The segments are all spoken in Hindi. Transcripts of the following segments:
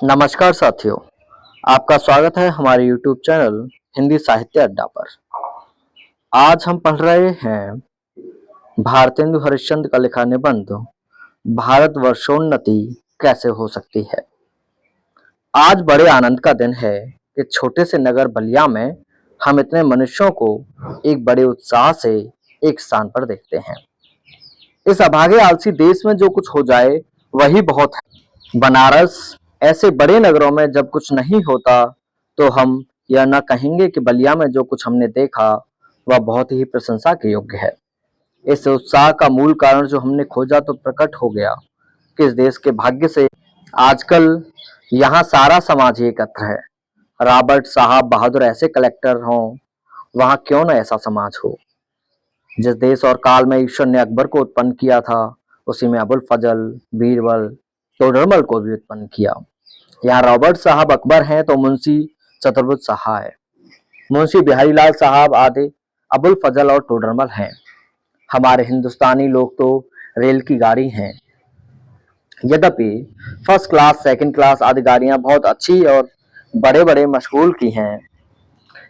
नमस्कार साथियों, आपका स्वागत है हमारे YouTube चैनल हिंदी साहित्य अड्डा पर। आज हम पढ़ रहे हैं भारतेंदु हरिश्चंद्र का लिखा निबंध भारतवर्षोन्नति कैसे हो सकती है। आज बड़े आनंद का दिन है कि छोटे से नगर बलिया में हम इतने मनुष्यों को एक बड़े उत्साह से एक स्थान पर देखते हैं। इस अभागे आलसी देश में जो कुछ हो जाए वही बहुत है। बनारस ऐसे बड़े नगरों में जब कुछ नहीं होता तो हम यह न कहेंगे कि बलिया में जो कुछ हमने देखा वह बहुत ही प्रशंसा के योग्य है। इस उत्साह का मूल कारण जो हमने खोजा तो प्रकट हो गया कि इस देश के भाग्य से आजकल यहाँ सारा समाज ही एकत्र है। रॉबर्ट साहब बहादुर ऐसे कलेक्टर हों, वहाँ क्यों न ऐसा समाज हो। जिस देश और काल में ईश्वर ने अकबर को उत्पन्न किया था उसी में अबुल फजल, बीरबल, तोडरमल को भी उत्पन्न किया। यहाँ रॉबर्ट साहब अकबर हैं तो मुंशी चतुर्भुज सहा है, मुंशी बिहारी लाल साहब आदि अबुल फजल और टोडरमल हैं। हमारे हिंदुस्तानी लोग तो रेल की गाड़ी हैं। यद्यपि फर्स्ट क्लास, सेकंड क्लास आदि गाड़ियां बहुत अच्छी और बड़े बड़े मशगूल की हैं,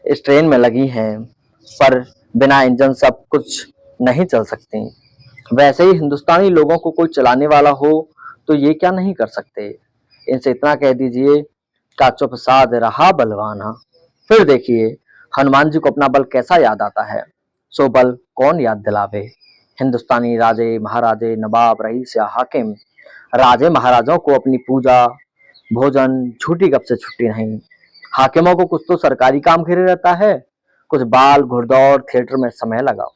इस ट्रेन में लगी हैं, पर बिना इंजन सब कुछ नहीं चल सकती। वैसे ही हिंदुस्तानी लोगों को कोई चलाने वाला हो तो ये क्या नहीं कर सकते। इनसे इतना कह दीजिए का चुप साध रहा बलवाना। फिर देखिए हनुमान जी को अपना बल कैसा याद आता है। सो बल कौन याद दिलावे। हिंदुस्तानी राजे महाराजे नवाब रईस या हाकिम राजे महाराजों को अपनी पूजा भोजन झूठी गप से छुट्टी नहीं। हाकिमों को कुछ तो सरकारी काम घिरे रहता है, कुछ बाल घुड़दौड़ थिएटर में समय लगाओ।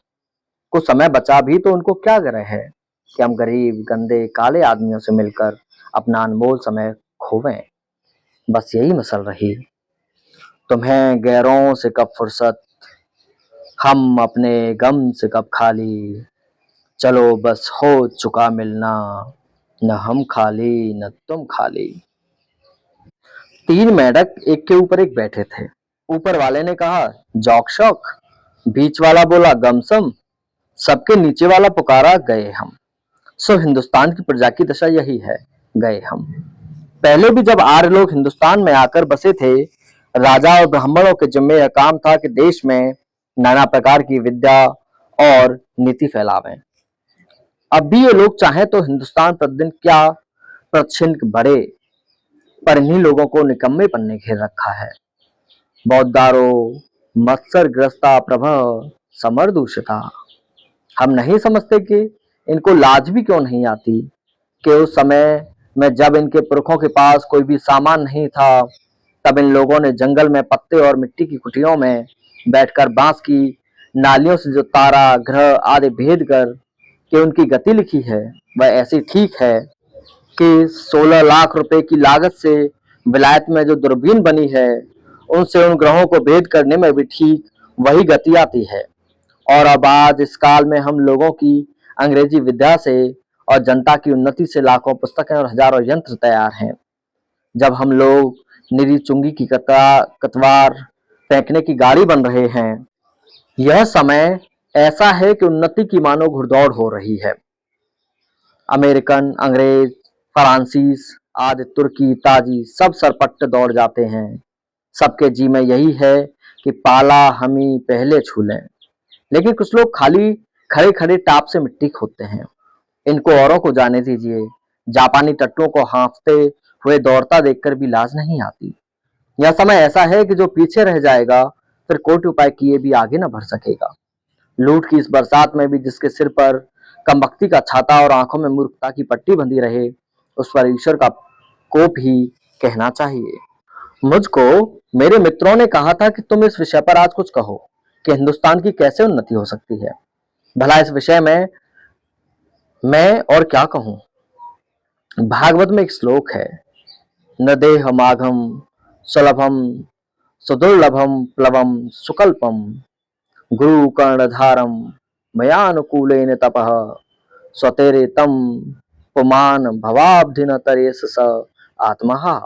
कुछ समय बचा भी तो उनको क्या ग्रह है कि हम गरीब गंदे काले आदमियों से मिलकर अपना अनमोल समय खोवें। बस यही मसल रही। तुम्हें गैरों से कब फुर्सत, हम अपने गम से कब खाली। चलो बस हो चुका मिलना, न हम खाली न तुम खाली। तीन मेंढक एक के ऊपर एक बैठे थे। ऊपर वाले ने कहा जौक शौक, बीच वाला बोला गमसम, सबके नीचे वाला पुकारा गए हम। सो हिंदुस्तान की प्रजा की दशा यही है, गए हम। पहले भी जब आर्य लोग हिंदुस्तान में आकर बसे थे, राजा और ब्राह्मणों के जिम्मे यह काम था कि देश में नाना प्रकार की विद्या और नीति फैलावें। अब भी ये लोग चाहें तो हिंदुस्तान प्रतिदिन क्या प्रतिशत बढ़े, पर इन्हीं लोगों को निकम्मेपन ने घेर रखा है। बौद्धारो मत्सर ग्रस्ता प्रभ समर दूषिता। हम नहीं समझते कि इनको लाज भी क्यों नहीं आती कि उस समय में जब इनके पुरखों के पास कोई भी सामान नहीं था, तब इन लोगों ने जंगल में पत्ते और मिट्टी की कुटियों में बैठकर बांस की नालियों से जो तारा ग्रह आदि भेद कर कि उनकी गति लिखी है वह ऐसी ठीक है कि 16 लाख रुपए की लागत से विलायत में जो दूरबीन बनी है उनसे उन ग्रहों को भेद करने में भी ठीक वही गति आती है। और अब आज इस काल में हम लोगों की अंग्रेजी विद्या से और जनता की उन्नति से लाखों पुस्तकें और हजारों यंत्र तैयार हैं। जब हम लोग निरी चुंगी की कतवार फेंकने की गाड़ी बन रहे हैं, यह समय ऐसा है कि उन्नति की मानो घुड़दौड़ हो रही है। अमेरिकन, अंग्रेज, फ्रांसीस आदि तुर्की ताजी सब सरपट्ट दौड़ जाते हैं। सबके जी में यही है कि पाला हम ही पहले छू लें। लेकिन कुछ लोग खाली खड़े खड़े टाप से मिट्टी खोदते हैं। इनको औरों को जाने दीजिए। जापानी टट्टुओं को हाँफते हुए दौड़ता देखकर भी लाज नहीं आती। यह समय ऐसा है कि जो पीछे रह जाएगा फिर कोटि उपाय किए भी आगे न बढ़ सकेगा। लूट की इस बरसात में भी जिसके सिर पर कमबख्ती का छाता और आंखों में मूर्खता की पट्टी बंधी रहे, उस पर ईश्वर का कोप ही कहना चाहिए। मुझको मेरे मित्रों ने कहा था कि तुम इस विषय पर आज कुछ कहो कि हिंदुस्तान की कैसे उन्नति हो सकती है। भला इस विषय में मैं और क्या कहूं। भागवत में एक श्लोक है, न देह माघम सुलभम सुदुर्लभम प्लवम सुकल्पम गुरु कर्णधारम मयानुकूलेन तपः स्वतेरे तम पुमान भवाब्धिन तरेस स आत्महा।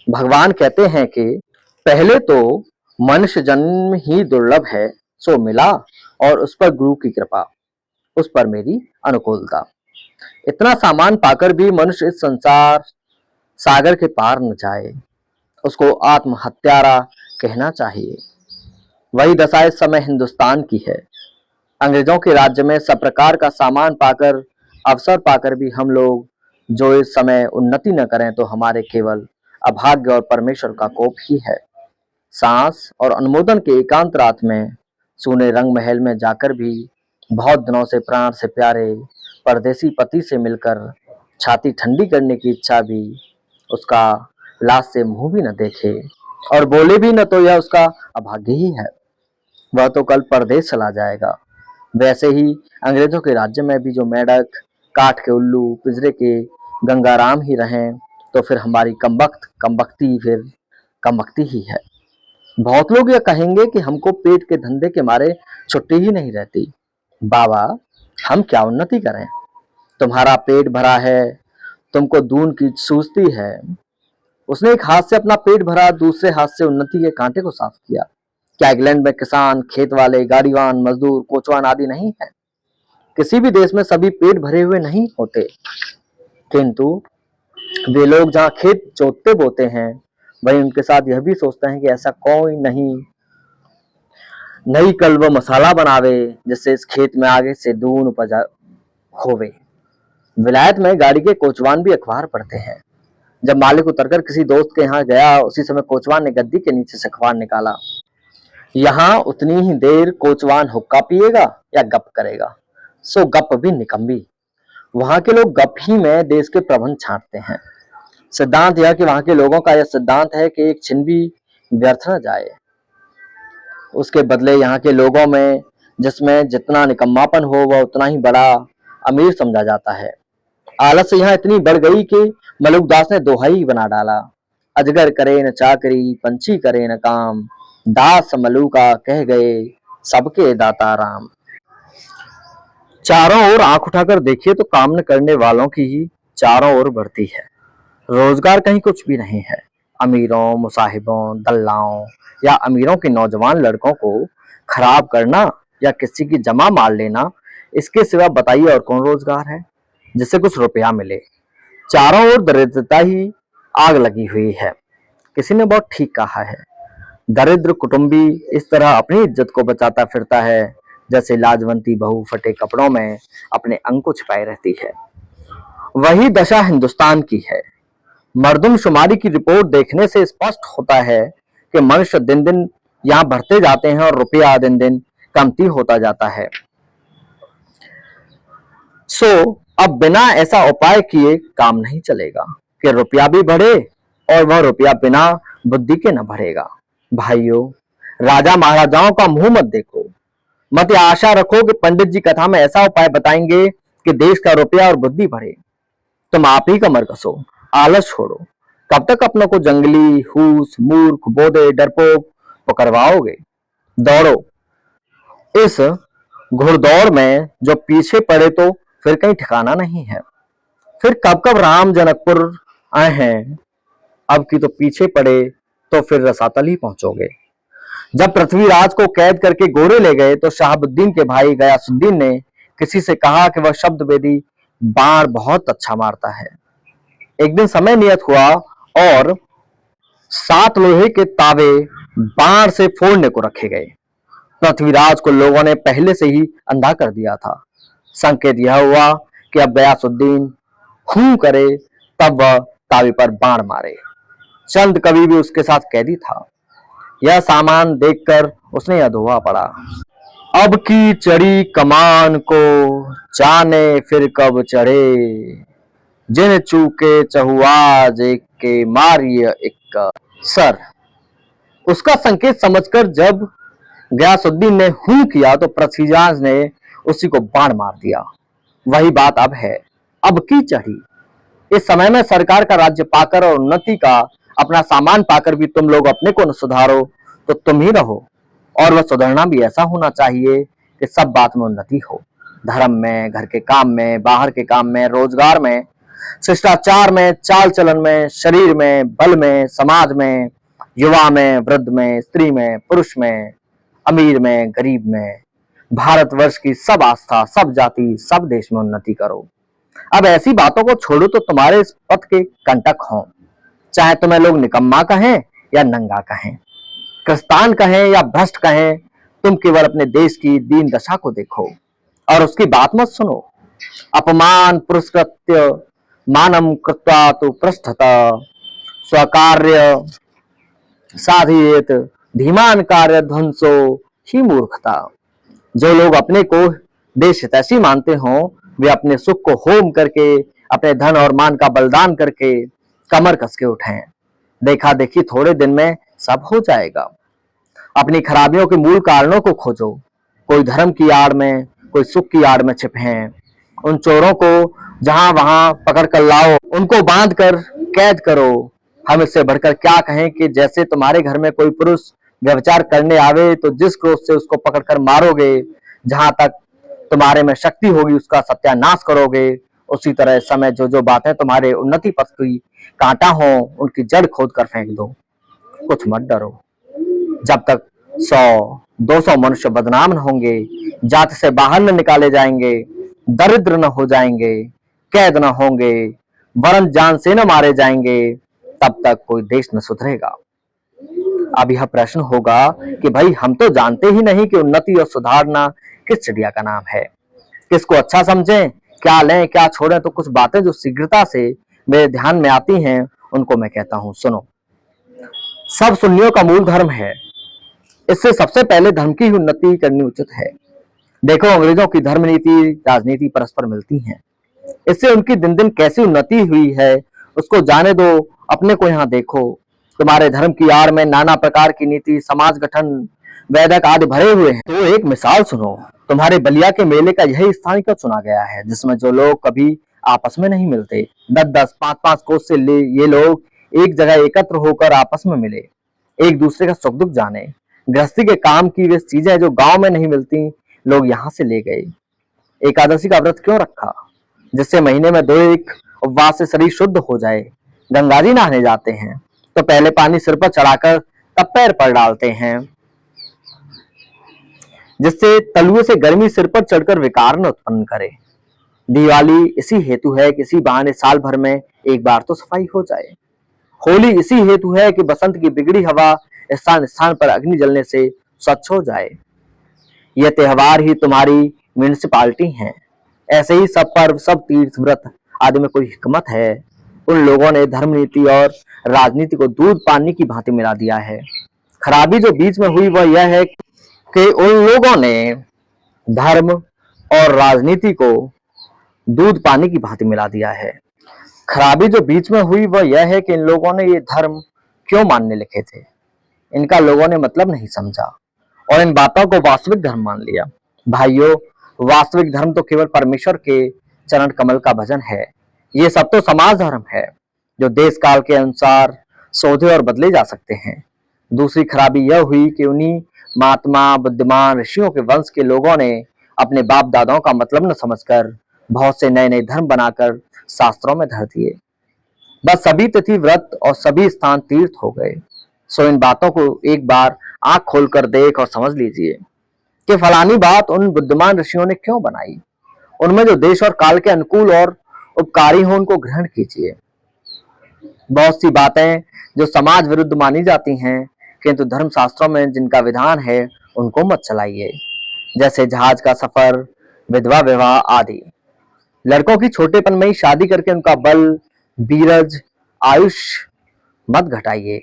भगवान कहते हैं कि पहले तो मनुष्य जन्म ही दुर्लभ है, सो मिला और उस पर गुरु की कृपा, उस पर मेरी अनुकूलता। इतना सामान पाकर भी मनुष्य इस संसार सागर के पार न जाए, उसको आत्महत्यारा कहना चाहिए। वही दशा इस समय हिंदुस्तान की है। अंग्रेजों के राज्य में सब प्रकार का सामान पाकर, अवसर पाकर भी हम लोग जो इस समय उन्नति न करें तो हमारे केवल अभाग्य और परमेश्वर का कोप ही है। सांस और अनुमोदन के एकांत रात में सूने रंग महल में जाकर भी बहुत दिनों से प्राण से प्यारे परदेसी पति से मिलकर छाती ठंडी करने की इच्छा भी उसका लाश से मुंह भी न देखे और बोले भी न तो यह उसका अभाग्य ही है। वह तो कल परदेश चला जाएगा। वैसे ही अंग्रेजों के राज्य में भी जो मेंढक, काठ के उल्लू, पिंजरे के गंगाराम ही रहें तो फिर हमारी कमबख्ती फिर कमबख्ती ही है। बहुत लोग यह कहेंगे कि हमको पेट के धंधे के मारे छुट्टी ही नहीं रहती। बाबा, हम क्या उन्नति करें? तुम्हारा पेट भरा है, तुमको दून की सूझती है। उसने एक हाथ से अपना पेट भरा, दूसरे हाथ से उन्नति के कांटे को साफ किया। क्या इंग्लैंड में किसान, खेत वाले, गाड़ीवान, मजदूर, कोचवान आदि नहीं है? किसी भी देश में सभी पेट भरे हुए नहीं होते, किंतु वे लोग जहाँ खेत जोतते बोते हैं वही उनके साथ यह भी सोचते हैं कि ऐसा कोई नई कल वो मसाला बनावे जिससे इस खेत में आगे से दून उपज होवे। विलायत में गाड़ी के कोचवान भी अखबार पढ़ते हैं। जब मालिक उतरकर किसी दोस्त के यहाँ गया, उसी समय कोचवान ने गद्दी के नीचे से अखबार निकाला। यहाँ उतनी ही देर कोचवान हुक्का पिएगा या गप करेगा, सो गप भी निकम्बी। वहां के लोग गप ही में देश के प्रबंध छांटते हैं। सिद्धांत यह कि वहां के लोगों का यह सिद्धांत है कि एक छिन भी व्यर्थ न जाए। उसके बदले यहाँ के लोगों में जिसमें जितना निकम्मापन हो वह उतना ही बड़ा अमीर समझा जाता है। आलस यहाँ इतनी बढ़ गई कि मलुकदास ने दोहा ही बना डाला। अजगर करे न चाकरी, पंछी करे न काम, दास मलुका कह गए सबके दाता राम। चारों ओर आंख उठाकर देखिए तो काम न करने वालों की ही चारों ओर बढ़ती है। रोजगार कहीं कुछ भी नहीं है। अमीरों, मुसाहिबों, दल्लाओं या अमीरों के नौजवान लड़कों को खराब करना या किसी की जमा मार लेना, इसके सिवा बताइए और कौन रोजगार है जिससे कुछ रुपया मिले। चारों ओर दरिद्रता ही आग लगी हुई है। किसी ने बहुत ठीक कहा है, दरिद्र कुटुंबी इस तरह अपनी इज्जत को बचाता फिरता है जैसे लाजवंती बहू फटे कपड़ों में अपने अंग को छिपाए रहती है। वही दशा हिंदुस्तान की है। मर्दमशुमारी की रिपोर्ट देखने से स्पष्ट होता है कि मनुष्य दिन दिन यहाँ बढ़ते जाते हैं और रुपया दिन दिन कमती होता जाता है। सो अब बिना ऐसा उपाय किए काम नहीं चलेगा कि रुपया भी बढ़े और वह रुपया बिना बुद्धि के न बढ़ेगा। भाइयों, राजा महाराजाओं का मुंह मत देखो, मत आशा रखो कि पंडित जी कथा में ऐसा उपाय बताएंगे कि देश का रुपया और बुद्धि बढ़े। तुम आप ही कमर कसो, आलस छोड़ो। कब तक अपनों को जंगली, हूस, मूर्ख, बोधे, डरपोक पकड़वाओगे? दौड़ो। इस घुड़दौड़ में जो पीछे पड़े तो फिर कहीं ठिकाना नहीं है। फिर कब कब राम जनकपुर आए हैं, अब की तो पीछे पड़े तो फिर रसातल ही पहुंचोगे। जब पृथ्वीराज को कैद करके गोरे ले गए तो शहाबुद्दीन के भाई गयासुद्दीन ने किसी से कहा कि वह शब्द वेदी बाण बहुत अच्छा मारता है। एक दिन समय नियत हुआ और 7 लोहे के तावे बाण से फोड़ने को रखे गए। पृथ्वीराज को लोगों ने पहले से ही अंधा कर दिया था। संकेत यह हुआ कि अब गयासुद्दीन हूं करे तब वह तावे पर बाण मारे। चंद कवि भी उसके साथ कैदी था। यह सामान देखकर उसने यह दोहा पढ़ा, अब की चढ़ी कमान को जाने फिर कब चढ़े, जिन चूके चहुआज एक के मारिय एक सर। उसका संकेत समझकर जब गयासुद्दीन ने हूं किया तो पृथ्वीराज ने उसी को बाण मार दिया। वही बात अब है, अब की चढ़ी। इस समय में सरकार का राज्य पाकर और उन्नति का अपना सामान पाकर भी तुम लोग अपने को न सुधारो तो तुम ही रहो। और वह सुधरना भी ऐसा होना चाहिए कि सब बात में उन्नति हो, धर्म में, घर के काम में, बाहर के काम में, रोजगार में, शिष्टाचार में, चाल चलन में, शरीर में, बल में, समाज में, युवा में, वृद्ध में, स्त्री में, पुरुष में, अमीर में, गरीब में, भारतवर्ष की सब आस्था, सब जाति, सब देश में उन्नति करो। अब ऐसी बातों को छोड़ो तो तुम्हारे इस पथ के कंटक हों। चाहे तुम्हें लोग निकम्मा कहें या नंगा कहें, क्रस्तान कहें या भ्रष्ट कहें, तुम केवल अपने देश की दीन दशा को देखो और उसकी बात मत सुनो। अपमान पुरस्कृत्य मानम कृत्वा तु पृष्ठतः स्वकार्य साधियेत धीमान कार्य ध्वंसो ही मूर्खता। जो लोग अपने को देश हितैषी मानते हों, वे अपने सुख को होम करके, अपने धन और मान का बलिदान करके कमर कस के उठें। देखा देखी थोड़े दिन में सब हो जाएगा। अपनी खराबियों के मूल कारणों को खोजो। कोई धर्म की आड़ में, कोई सुख की आड़ में छिपे हैं। उन चोरों को जहां वहां पकड़ कर लाओ, उनको बांध कर कैद करो। हम इससे बढ़कर क्या कहें कि जैसे तुम्हारे घर में कोई पुरुष व्यभिचार करने आवे तो जिस क्रोध से उसको पकड़कर मारोगे, जहां तक तुम्हारे में शक्ति होगी उसका सत्यानाश करोगे, उसी तरह इस समय जो जो बातें तुम्हारे उन्नति पथ की कांटा हो उनकी जड़ खोद कर फेंक दो। कुछ मत डरो। जब तक 100-200 मनुष्य बदनाम न होंगे, जाति से बाहर न निकाले जाएंगे, दरिद्र न हो जाएंगे, कैद न होंगे, वरन जान से न मारे जाएंगे, तब तक कोई देश न सुधरेगा। अब यह प्रश्न होगा कि भाई हम तो जानते ही नहीं कि उन्नति और सुधारना किस चिड़िया का नाम है, किसको अच्छा समझें, क्या लें क्या छोड़ें। तो कुछ बातें जो शीघ्रता से मेरे ध्यान में आती हैं उनको मैं कहता हूं, सुनो। सब सुन्नियों का मूल धर्म है। इससे सबसे पहले धर्म की ही उन्नति करनी उचित है। देखो, अंग्रेजों की धर्म नीति राजनीति परस्पर मिलती हैं। इससे उनकी दिन दिन कैसी उन्नति हुई है उसको जाने दो। अपने को यहाँ देखो। तुम्हारे धर्म की आड़ में नाना प्रकार की नीति, समाज गठन, वैदक आदि भरे हुए हैं। तो एक मिसाल सुनो। तुम्हारे बलिया के मेले का यही स्थान क्यों चुना गया है, जिसमें जो लोग कभी आपस में नहीं मिलते, 10-10, 5-5 कोस से ले ये लोग एक जगह एकत्र होकर आपस में मिले, एक दूसरे का सुख दुख जाने। गृहस्थी के काम की वे चीजें जो गांव में नहीं मिलती, लोग यहाँ से ले गए। एकादशी का व्रत क्यों रखा, जिससे महीने में 2 एक उपवास से शरीर शुद्ध हो जाए। गंगा जी नहाने जाते हैं तो पहले पानी सिर पर चढ़ाकर तब पैर पर डालते हैं, जिससे तलुए से गर्मी सिर पर चढ़कर विकार न उत्पन्न करे। दिवाली इसी हेतु है कि इसी बहाने साल भर में एक बार तो सफाई हो जाए। होली इसी हेतु है कि बसंत की बिगड़ी हवा स्थान स्थान पर अग्नि जलने से स्वच्छ हो जाए। यह त्योहार ही तुम्हारी म्यूनिसिपालिटी हैं। ऐसे ही सब पर्व, सब तीर्थ व्रत आदि में कोई हिकमत है। उन लोगों ने धर्म नीति और राजनीति को दूध पानी की भांति मिला दिया है। खराबी जो बीच में हुई वह यह है कि उन लोगों ने धर्म और राजनीति को दूध पानी की भांति मिला दिया है। खराबी जो बीच में हुई वह यह है कि इन लोगों ने ये धर्म क्यों मानने लिखे थे, इनका लोगों ने मतलब नहीं समझा और इन बातों को वास्तविक धर्म मान लिया। भाइयों, वास्तविक धर्म तो केवल परमेश्वर के चरण कमल का भजन है। ये सब तो समाज धर्म है जो देश काल के अनुसार शोधे और बदले जा सकते हैं। दूसरी खराबी यह हुई कि उन्हीं महात्मा बुद्धिमान ऋषियों के वंश के लोगों ने अपने बाप दादाओं का मतलब न समझकर बहुत से नए नए धर्म बनाकर शास्त्रों में धर दिए। बस सभी तिथि व्रत और सभी स्थान तीर्थ हो गए। सो इन बातों को एक बार आंख खोलकर देख और समझ लीजिए कि फलानी बात उन बुद्धिमान ऋषियों ने क्यों बनाई। उनमें जो देश और काल के अनुकूल और उपकारी हो उनको ग्रहण कीजिए। बहुत सी बातें जो समाज विरुद्ध मानी जाती हैं, किंतु धर्म शास्त्रों में जिनका विधान है उनको मत चलाइए, जैसे जहाज का सफर, विधवा विवाह आदि। लड़कों की छोटेपन में ही शादी करके उनका बल, बीरज, आयुष मत घटाइए।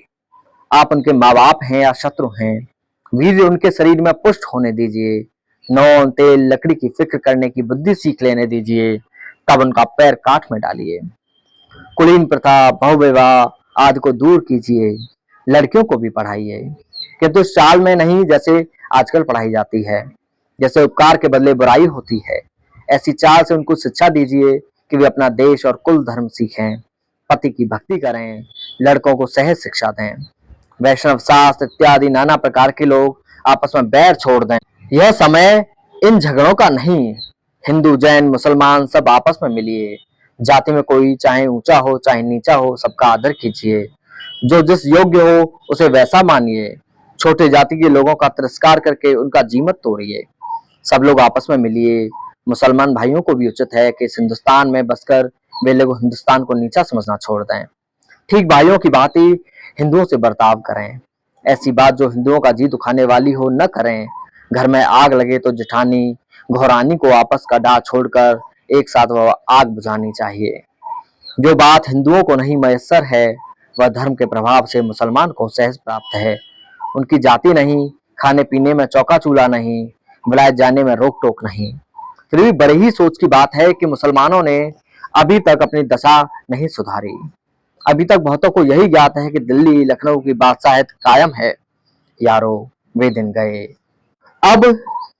आप उनके माँ बाप हैं या शत्रु हैं, वीर उनके शरीर में पुष्ट होने दीजिए। नौन तेल लकड़ी की फिक्र करने की बुद्धि सीख लेने दीजिए, तब उनका पैर काठ में डालिए। कुलीन प्रथा, बहुविवाह आदि को दूर कीजिए। लड़कियों को भी पढ़ाइए, किंतु इस चाल में नहीं जैसे आजकल पढ़ाई जाती है, जैसे उपकार के बदले बुराई होती है। ऐसी चाल से उनको शिक्षा दीजिए कि वे अपना देश और कुल धर्म सीखें, पति की भक्ति करें, लड़कों को सहज शिक्षा दें। वैष्णव शास्त्र इत्यादि नाना प्रकार के लोग आपस में बैर छोड़ दें। यह समय इन झगड़ों का नहीं। हिंदू, जैन, मुसलमान सब आपस में मिलिए। जाति में कोई चाहे ऊंचा हो चाहे नीचा हो, सबका आदर कीजिए। जो जिस योग्य हो उसे वैसा मानिए। छोटे जाति के लोगों का तिरस्कार करके उनका जी मत तोड़िए। सब लोग आपस में मिलिए। मुसलमान भाइयों को भी उचित है कि इस हिंदुस्तान में बसकर वे लोग हिंदुस्तान को नीचा समझना छोड़ दें। ठीक भाइयों की भांति हिंदुओं से बर्ताव करें। ऐसी बात जो हिंदुओं का जी दुखाने वाली हो न करें। घर में आग लगे तो जेठानी घोरानी को आपस का डाह छोड़कर एक साथ वह आग बुझानी चाहिए। जो बात हिंदुओं को नहीं मयस्सर है वह धर्म के प्रभाव से मुसलमान को सहज प्राप्त है। उनकी जाति नहीं, खाने पीने में चौका चूल्हा नहीं, विलायत जाने में रोक टोक नहीं। फिर भी बड़ी ही सोच की बात है कि मुसलमानों ने अभी तक अपनी दशा नहीं सुधारी। अभी तक बहुतों को यही ज्ञात है कि दिल्ली लखनऊ की बादशाहत कायम है। यारो वे दिन गए। अब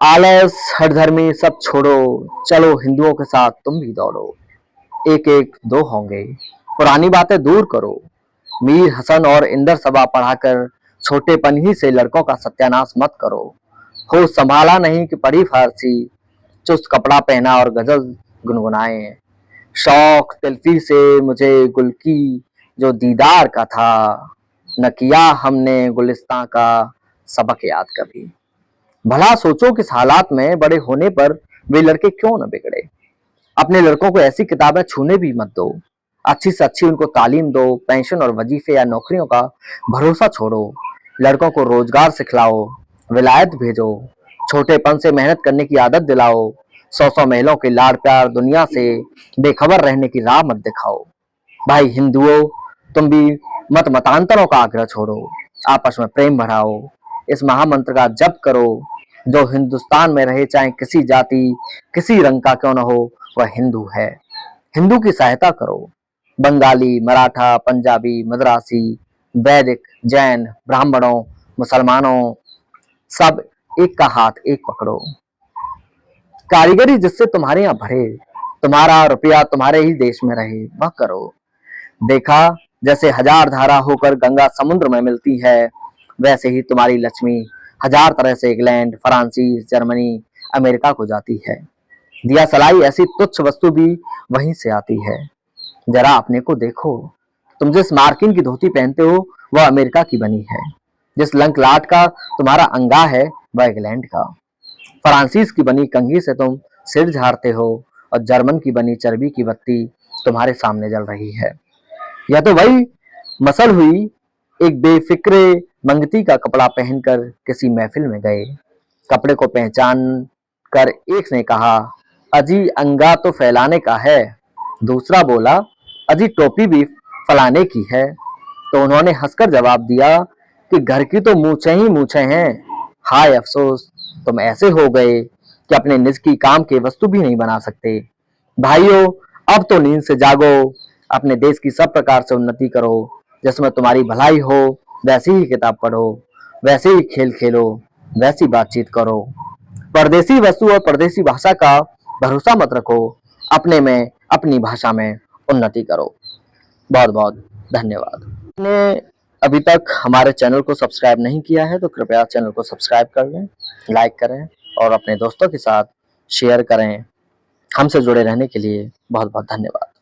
आलस हठधर्मी सब छोड़ो, चलो हिंदुओं के साथ तुम भी दौड़ो। एक एक दो होंगे, पुरानी बातें दूर करो। मीर हसन और इंदर सभा पढ़ाकर छोटेपन ही से लड़कों का सत्यानाश मत करो। होश संभाला नहीं कि पढ़ी फारसी, चुस्त कपड़ा पहना और गजल गुनगुनाए। शौक तल्फी से मुझे गुल की जो दीदार का था, न किया हमने गुलिस्तां का सबक याद कभी। भला सोचो किस हालात में बड़े होने पर वे लड़के क्यों न बिगड़े। अपने लड़कों को ऐसी किताबें छूने भी मत दो। अच्छी से अच्छी उनको तालीम दो। पेंशन और वजीफे या नौकरियों का भरोसा छोड़ो। लड़कों को रोजगार सिखलाओ, विलायत भेजो। छोटेपन से मेहनत करने की आदत दिलाओ। 100 महलों के लाड़ प्यार दुनिया से बेखबर रहने की राह मत दिखाओ। भाई हिंदुओं, तुम भी मत मतांतरों का आग्रह छोड़ो। आपस में प्रेम बढ़ाओ। इस महामंत्र का जप करो। जो हिंदुस्तान में रहे, चाहे किसी जाति किसी रंग का क्यों न हो, वह हिंदू है। हिंदू की सहायता करो। बंगाली, मराठा, पंजाबी, मद्रासी, वैदिक, जैन, ब्राह्मणों, मुसलमानों, सब एक का हाथ एक पकड़ो। कारीगरी जिससे तुम्हारे यहाँ बढ़े, तुम्हारा रुपया तुम्हारे ही देश में रहे, वह करो। देखा, जैसे हजार धारा होकर गंगा समुद्र में मिलती है, वैसे ही तुम्हारी लक्ष्मी हजार तरह से इंग्लैंड, फ्रांसीस, जर्मनी, अमेरिका को जाती है। दिया सलाई ऐसी तुच्छ वस्तु भी वहीं से आती है। जरा अपने को देखो। तुम जिस मार्किन की धोती पहनते हो वह अमेरिका की बनी है। जिस लंक लाट का तुम्हारा अंगा है वह इंग्लैंड का। फ्रांसीस की बनी कंघी से तुम सिर झाड़ते हो और जर्मन की बनी चर्बी की बत्ती तुम्हारे सामने जल रही है। यह तो वही मसल हुई। एक बेफिक्रे मंगती का कपड़ा पहनकर किसी महफिल में गए। कपड़े को पहचान कर एक ने कहा, अजी अंगा तो फैलाने का है। दूसरा बोला, अजी टोपी भी फलाने की है। तो उन्होंने हंसकर जवाब दिया कि घर की तो मूछें ही मूछें हैं। हाय अफसोस, तुम ऐसे हो गए कि अपने निज की काम के वस्तु भी नहीं बना सकते। भाइयों, अब तो नींद से जागो। अपने देश की सब प्रकार से उन्नति करो। जिसमें तुम्हारी भलाई हो वैसी ही किताब पढ़ो, वैसे ही खेल खेलो, वैसी बातचीत करो। परदेसी वस्तु और परदेसी भाषा का भरोसा मत रखो। अपने में, अपनी भाषा में उन्नति करो। बहुत बहुत धन्यवाद। ने अभी तक हमारे चैनल को सब्सक्राइब नहीं किया है तो कृपया चैनल को सब्सक्राइब कर लें, लाइक करें और अपने दोस्तों के साथ शेयर करें। हमसे जुड़े रहने के लिए बहुत बहुत धन्यवाद।